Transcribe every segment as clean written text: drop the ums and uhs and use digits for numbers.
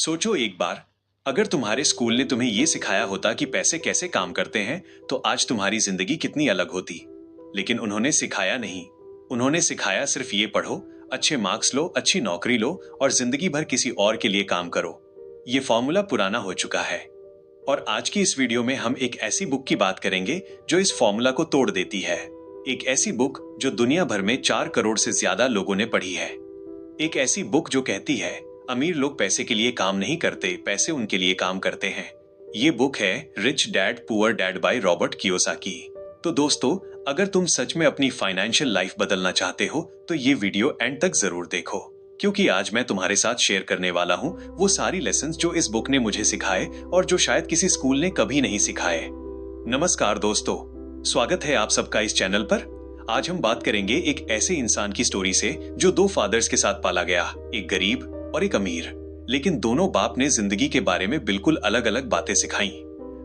सोचो एक बार, अगर तुम्हारे स्कूल ने तुम्हें ये सिखाया होता कि पैसे कैसे काम करते हैं, तो आज तुम्हारी जिंदगी कितनी अलग होती। लेकिन उन्होंने सिखाया नहीं। उन्होंने सिखाया सिर्फ ये पढ़ो, अच्छे मार्क्स लो, अच्छी नौकरी लो और जिंदगी भर किसी और के लिए काम करो। ये फॉर्मूला पुराना हो चुका है। और आज की इस वीडियो में हम एक ऐसी बुक की बात करेंगे जो इस फॉर्मूला को तोड़ देती है। एक ऐसी बुक जो दुनिया भर में 4 करोड़ से ज्यादा लोगों ने पढ़ी है। एक ऐसी बुक जो कहती है अमीर लोग पैसे के लिए काम नहीं करते, पैसे उनके लिए काम करते हैं। ये बुक है rich dad poor dad by Robert Kiyosaki. तो दोस्तों, अगर तुम सच में अपनी फाइनेंशियल लाइफ बदलना चाहते हो तो ये वीडियो एंड तक जरूर देखो, क्योंकि आज मैं तुम्हारे साथ शेयर करने वाला हूँ वो सारी लेसन्स जो इस बुक ने मुझे सिखाए और जो शायद किसी स्कूल ने कभी नहीं सिखाए। नमस्कार दोस्तों, स्वागत है आप सबका इस चैनल पर। आज हम बात करेंगे एक ऐसे इंसान की स्टोरी से जो 2 फादर्स के साथ पाला गया, एक गरीब और एक अमीर। लेकिन दोनों बाप ने जिंदगी के बारे में बिल्कुल अलग अलग बातें सिखाई।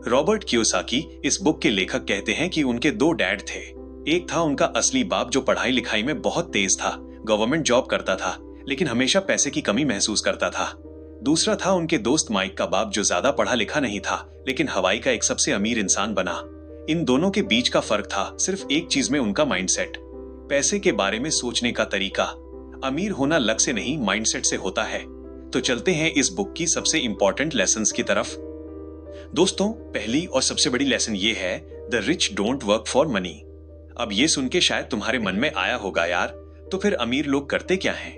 रॉबर्ट कियोसाकी, इस बुक के लेखक, कहते हैं कि उनके 2 डैड थे। एक था उनका असली बाप जो पढ़ाई लिखाई में बहुत तेज था, गवर्नमेंट जॉब करता था, लेकिन हमेशा पैसे की कमी महसूस करता था। दूसरा था उनके दोस्त माइक का बाप जो ज्यादा पढ़ा लिखा नहीं था, लेकिन हवाई का एक सबसे अमीर इंसान बना। इन दोनों के बीच का फर्क था सिर्फ एक चीज में, उनका माइंडसेट, पैसे के बारे में सोचने का तरीका। अमीर होना लक से नहीं, माइंडसेट से होता है। तो चलते हैं इस बुक की सबसे इंपॉर्टेंट लेसन्स की तरफ। दोस्तों, पहली और सबसे बड़ी लेसन ये है, the rich don't work for money. अब ये सुन के शायद तुम्हारे मन में आया होगा, यार तो फिर अमीर लोग करते क्या हैं?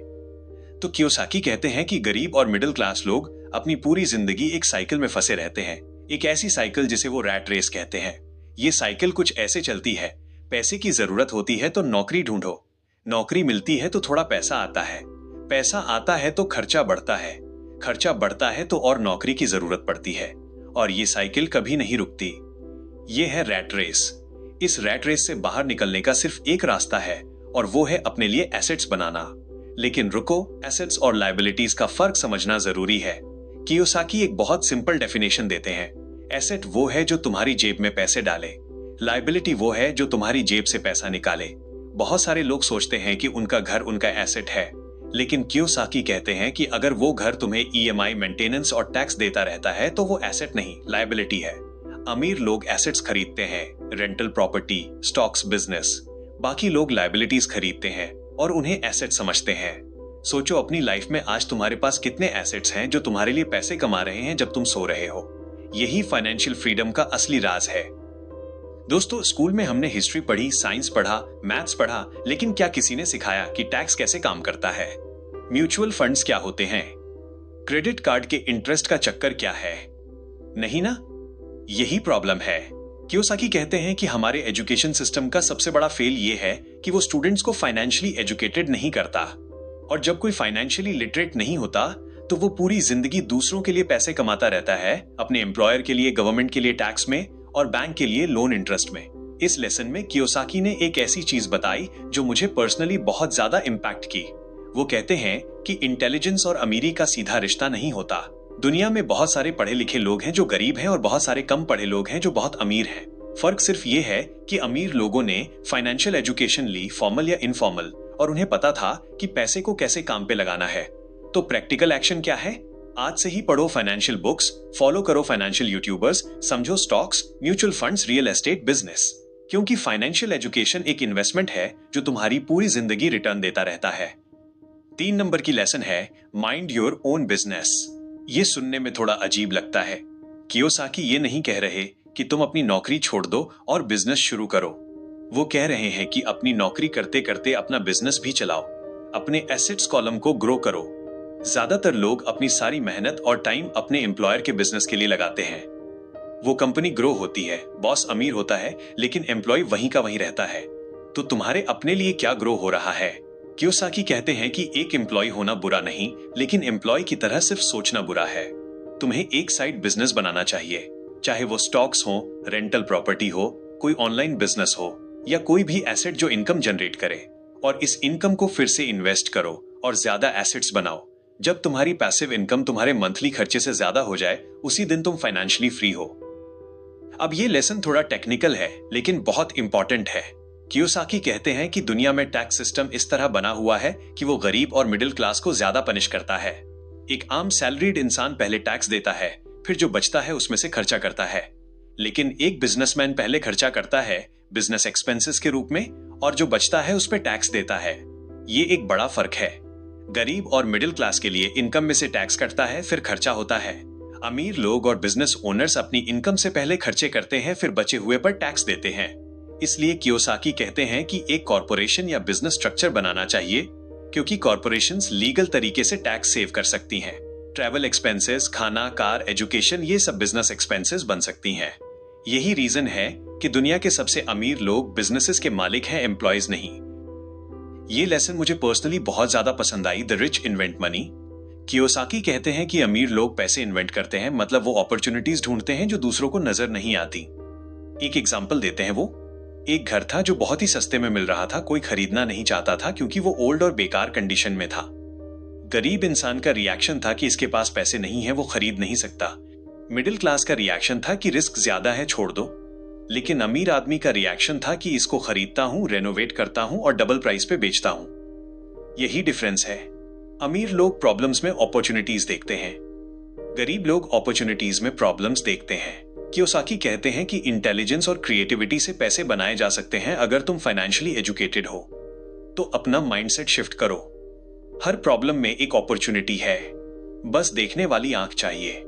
तो कियोसाकी कहते हैं कि गरीब और मिडिल क्लास लोग अपनी पूरी जिंदगी एक साइकिल में फंसे रहते हैं। एक ऐसी साइकिल जिसे वो रैट रेस कहते हैं। ये साइकिल कुछ ऐसे चलती है, पैसे की जरूरत होती है तो नौकरी ढूंढो, नौकरी मिलती है तो थोड़ा पैसा आता है, पैसा आता है तो खर्चा बढ़ता है, खर्चा बढ़ता है तो और नौकरी की जरूरत पड़ती है, और ये साइकिल कभी नहीं रुकती। ये है रैट रेस। इस रैट रेस से बाहर निकलने का सिर्फ एक रास्ता है, और वो है अपने लिए एसेट्स बनाना। लेकिन रुको, एसेट्स और लायबिलिटीज का फर्क समझना जरूरी है। कियोसाकी एक बहुत सिंपल डेफिनेशन देते हैं। एसेट वो है जो तुम्हारी जेब में पैसे डाले, लायबिलिटी वो है जो तुम्हारी जेब से पैसा निकाले। बहुत सारे लोग सोचते हैं कि उनका घर उनका एसेट है, लेकिन कियोसाकी कहते हैं कि अगर वो घर तुम्हें ईएमआई, मेंटेनेंस और टैक्स देता रहता है तो वो एसेट नहीं, लायबिलिटी है। अमीर लोग एसेट्स खरीदते हैं, रेंटल प्रॉपर्टी, स्टॉक्स, बिजनेस। बाकी लोग लायबिलिटीज खरीदते हैं और उन्हें एसेट समझते हैं। सोचो अपनी लाइफ में आज तुम्हारे पास कितने एसेट्स हैं जो तुम्हारे लिए पैसे कमा रहे हैं जब तुम सो रहे हो। यही फाइनेंशियल फ्रीडम का असली राज है। दोस्तों, स्कूल में हमने हिस्ट्री पढ़ी, साइंस पढ़ा, मैथ्स पढ़ा, लेकिन क्या किसी ने सिखाया कि टैक्स कैसे काम करता है? म्यूचुअल फंड्स क्या होते हैं? क्रेडिट कार्ड के इंटरेस्ट का चक्कर क्या है? नहीं ना? यही प्रॉब्लम है। कियोसाकी कहते हैं कि हमारे एजुकेशन सिस्टम का सबसे बड़ा फेल ये है कि वो स्टूडेंट्स को फाइनेंशियली एजुकेटेड नहीं करता। और जब कोई फाइनेंशियली लिटरेट नहीं होता तो वो पूरी जिंदगी दूसरों के लिए पैसे कमाता रहता है, अपने एम्प्लॉयर के लिए, गवर्नमेंट के लिए टैक्स में, और बैंक के लिए लोन इंटरेस्ट में। इस लेसन में कियोसाकी ने एक ऐसी चीज बताई जो मुझे पर्सनली बहुत ज्यादा इम्पैक्ट की। वो कहते हैं कि इंटेलिजेंस और अमीरी का सीधा रिश्ता नहीं होता। दुनिया में बहुत सारे पढ़े लिखे लोग हैं जो गरीब हैं, और बहुत सारे कम पढ़े लोग हैं जो बहुत अमीर हैं। फर्क सिर्फ ये है कि अमीर लोगों ने फाइनेंशियल एजुकेशन ली, फॉर्मल या इनफॉर्मल, और उन्हें पता था कि पैसे को कैसे काम पे लगाना है। तो प्रैक्टिकल एक्शन क्या है? आज से ही पढ़ो फाइनेंशियल बुक्स, फॉलो करो फाइनेंशियल यूट्यूबर्स, समझो stocks, mutual funds, real estate, business. क्योंकि फाइनेंशियल एजुकेशन एक इन्वेस्टमेंट है जो तुम्हारी पूरी जिंदगी रिटर्न देता रहता है। 3 नंबर की लेसन है, माइंड योर ओन बिजनेस। ये सुनने में थोड़ा अजीब लगता है। कियोसाकी ये नहीं कह रहे कि तुम अपनी नौकरी छोड़ दो और बिजनेस शुरू करो। वो कह रहे हैं कि अपनी नौकरी करते करते अपना बिजनेस भी चलाओ, अपने एसेट्स कॉलम को ग्रो करो। ज्यादातर लोग अपनी सारी मेहनत और टाइम अपने एम्प्लॉयर के बिजनेस के लिए लगाते हैं। वो कंपनी ग्रो होती है, बॉस अमीर होता है, लेकिन एम्प्लॉय वहीं का वहीं रहता है। तो तुम्हारे अपने लिए क्या ग्रो हो रहा है? कियोसाकी कहते हैं कि एक एम्प्लॉय होना बुरा नहीं, लेकिन एम्प्लॉय की तरह सिर्फ सोचना बुरा है। तुम्हें एक साइड बिजनेस बनाना चाहिए, चाहे वो स्टॉक्स हो, रेंटल प्रॉपर्टी हो, कोई ऑनलाइन बिजनेस हो, या कोई भी एसेट जो इनकम जनरेट करे। और इस इनकम को फिर से इन्वेस्ट करो और ज्यादा एसेट्स बनाओ। जब तुम्हारी पैसिव इनकम तुम्हारे मंथली खर्चे से ज्यादा हो जाए, उसी दिन तुम फाइनेंशियली फ्री हो। अब ये लेसन थोड़ा टेक्निकल है, लेकिन बहुत इंपॉर्टेंट है। कियोसाकी कहते हैं कि दुनिया में टैक्स सिस्टम इस तरह बना हुआ है कि वो गरीब और मिडिल क्लास को ज्यादा पनिश करता है। एक आम सैलरीड इंसान पहले टैक्स देता है, फिर जो बचता है उसमें से खर्चा करता है। लेकिन एक बिजनेसमैन पहले खर्चा करता है बिजनेस एक्सपेंसेस के रूप में, और जो बचता है उस पर टैक्स देता है। ये एक बड़ा फर्क है। गरीब और मिडिल क्लास के लिए इनकम में से टैक्स कटता है, फिर खर्चा होता है। अमीर लोग और बिजनेस ओनर्स अपनी इनकम से पहले खर्चे करते हैं, फिर बचे हुए पर टैक्स देते हैं। इसलिए कियोसाकी कहते हैं कि एक कॉरपोरेशन या बिजनेस स्ट्रक्चर बनाना चाहिए, क्योंकि कॉरपोरेशंस लीगल तरीके से टैक्स सेव कर सकती हैं। ट्रैवल एक्सपेंसेस, खाना, कार, एजुकेशन, ये सब बिजनेस एक्सपेंसेस बन सकती हैं। यही रीजन है कि दुनिया के सबसे अमीर लोग बिजनेसेस के मालिक हैं, एम्प्लॉयज नहीं। ये लेसन मुझे पर्सनली बहुत ज्यादा पसंद आई, the rich invent money. Kiyosaki कहते हैं कि अमीर लोग पैसे इन्वेंट करते हैं, मतलब वो अपॉर्चुनिटीज ढूंढते हैं जो दूसरों को नजर नहीं आती। एक एग्जाम्पल देते हैं। वो एक घर था जो बहुत ही सस्ते में मिल रहा था, कोई खरीदना नहीं चाहता था क्योंकि वो ओल्ड और बेकार कंडीशन में था। गरीब इंसान का रिएक्शन था कि इसके पास पैसे नहीं है, वो खरीद नहीं सकता। मिडिल क्लास का रिएक्शन था कि रिस्क ज्यादा है, छोड़ दो। लेकिन अमीर आदमी का रिएक्शन था कि इसको खरीदता हूं, रेनोवेट करता हूं और डबल प्राइस पे बेचता हूं। यही डिफरेंस है। अमीर लोग प्रॉब्लम्स में अपॉर्चुनिटीज देखते हैं, गरीब लोग अपॉर्चुनिटीज में प्रॉब्लम्स देखते हैं। कियोसाकी कहते हैं कि इंटेलिजेंस और क्रिएटिविटी से पैसे बनाए जा सकते हैं अगर तुम फाइनेंशियली एजुकेटेड हो। तो अपना माइंडसेट शिफ्ट करो। हर प्रॉब्लम में एक अपॉर्चुनिटी है, बस देखने वाली आंख चाहिए।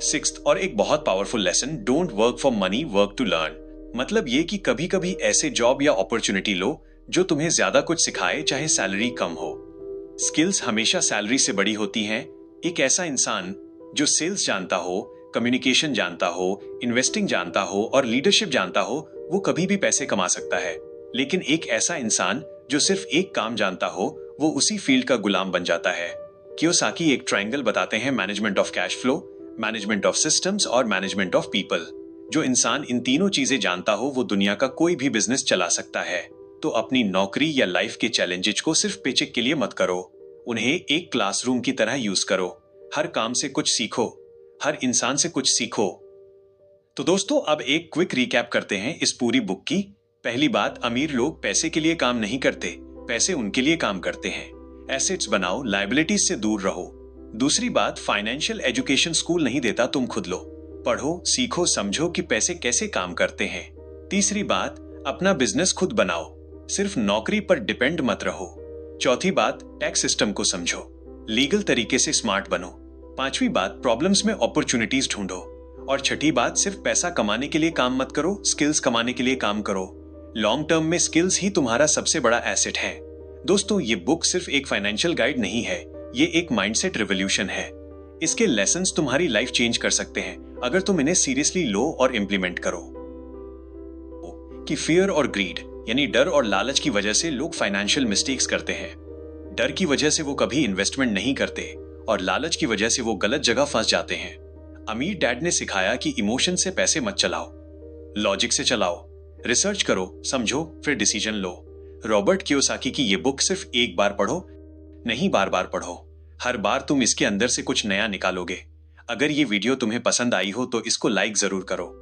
सिक्स्थ और एक बहुत powerful lesson, don't work for money, work to learn. मतलब ये कि कभी कभी ऐसे जॉब या अपॉर्चुनिटी लो जो तुम्हें ज्यादा कुछ सिखाए, चाहे सैलरी कम हो। स्किल्स हमेशा सैलरी से बड़ी होती हैं। एक ऐसा इंसान जो सेल्स जानता हो, कम्युनिकेशन जानता हो, इन्वेस्टिंग जानता हो और लीडरशिप जानता हो, वो कभी भी पैसे कमा सकता है। लेकिन एक ऐसा इंसान जो सिर्फ एक काम जानता हो, वो उसी फील्ड का गुलाम बन जाता है। कियोसाकी एक ट्रायंगल बताते हैं, management of cash flow, management of systems और मैनेजमेंट ऑफ पीपल। जो इंसान इन तीनों चीजें जानता हो, वो दुनिया का कोई भी बिजनेस चला सकता है। तो अपनी नौकरी या लाइफ के चैलेंजेस को सिर्फ पेचेक के लिए मत करो, उन्हें एक क्लासरूम की तरह यूज करो। हर काम से कुछ सीखो, हर इंसान से कुछ सीखो। तो दोस्तों, अब एक क्विक रिकैप करते हैं इस पूरी बुक की। पहली बात, अमीर लोग पैसे के लिए काम नहीं करते, पैसे उनके लिए काम करते हैं। एसेट्स बनाओ, लायबिलिटीज से दूर रहो। दूसरी बात, फाइनेंशियल एजुकेशन स्कूल नहीं देता, तुम खुद लो। पढ़ो, सीखो, समझो कि पैसे कैसे काम करते हैं। तीसरी बात, अपना बिजनेस खुद बनाओ, सिर्फ नौकरी पर डिपेंड मत रहो। चौथी बात, टैक्स सिस्टम को समझो, लीगल तरीके से स्मार्ट बनो। पांचवी बात, प्रॉब्लम्स में अपॉर्चुनिटीज ढूंढो। और छठी बात, सिर्फ पैसा कमाने के लिए काम मत करो, स्किल्स कमाने के लिए काम करो। लॉन्ग टर्म में स्किल्स ही तुम्हारा सबसे बड़ा एसेट है। दोस्तों, ये बुक सिर्फ एक फाइनेंशियल गाइड नहीं है, ये एक माइंडसेट रिवॉल्यूशन है। इसके लेसन्स तुम्हारी लाइफ चेंज कर सकते हैं अगर तुम इन्हें सीरियसली लो और इंप्लीमेंट करो। कि फियर और ग्रीड, यानी डर और लालच की वजह से लोग फाइनेंशियल मिस्टेक्स करते हैं। डर की वजह से वो कभी इन्वेस्टमेंट नहीं करते और लालच की वजह से वो गलत जगह फंस जाते हैं। अमीर डैड ने सिखाया कि इमोशन से पैसे मत चलाओ, लॉजिक से चलाओ, रिसर्च करो, समझो, फिर डिसीजन लो। रॉबर्ट कियोसाकी की ये बुक सिर्फ एक बार पढ़ो, नहीं बार बार पढ़ो। हर बार तुम इसके अंदर से कुछ नया निकालोगे। अगर ये वीडियो तुम्हें पसंद आई हो तो इसको लाइक जरूर करो।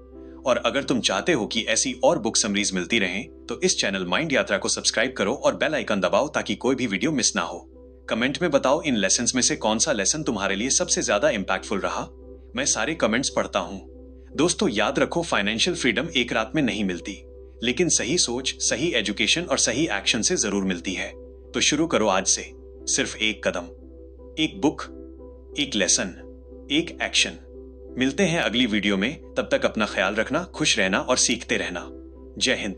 और अगर तुम चाहते हो कि ऐसी और बुक समरीज मिलती रहें तो इस चैनल माइंड यात्रा को सब्सक्राइब करो और बेल आइकन दबाओ ताकि कोई भी वीडियो मिस ना हो। कमेंट में बताओ इन लेसन्स में से कौन सा लेसन तुम्हारे लिए सबसे ज्यादा इंपैक्टफुल रहा। मैं सारे कमेंट्स पढ़ता हूं। दोस्तों, याद रखो, फाइनेंशियल फ्रीडम एक रात में नहीं मिलती, लेकिन सही सोच, सही एजुकेशन और सही एक्शन से जरूर मिलती है। तो शुरू करो आज से, सिर्फ एक कदम, एक बुक, एक लेसन, एक एक्शन। मिलते हैं अगली वीडियो में, तब तक अपना ख्याल रखना, खुश रहना और सीखते रहना। जय हिंद।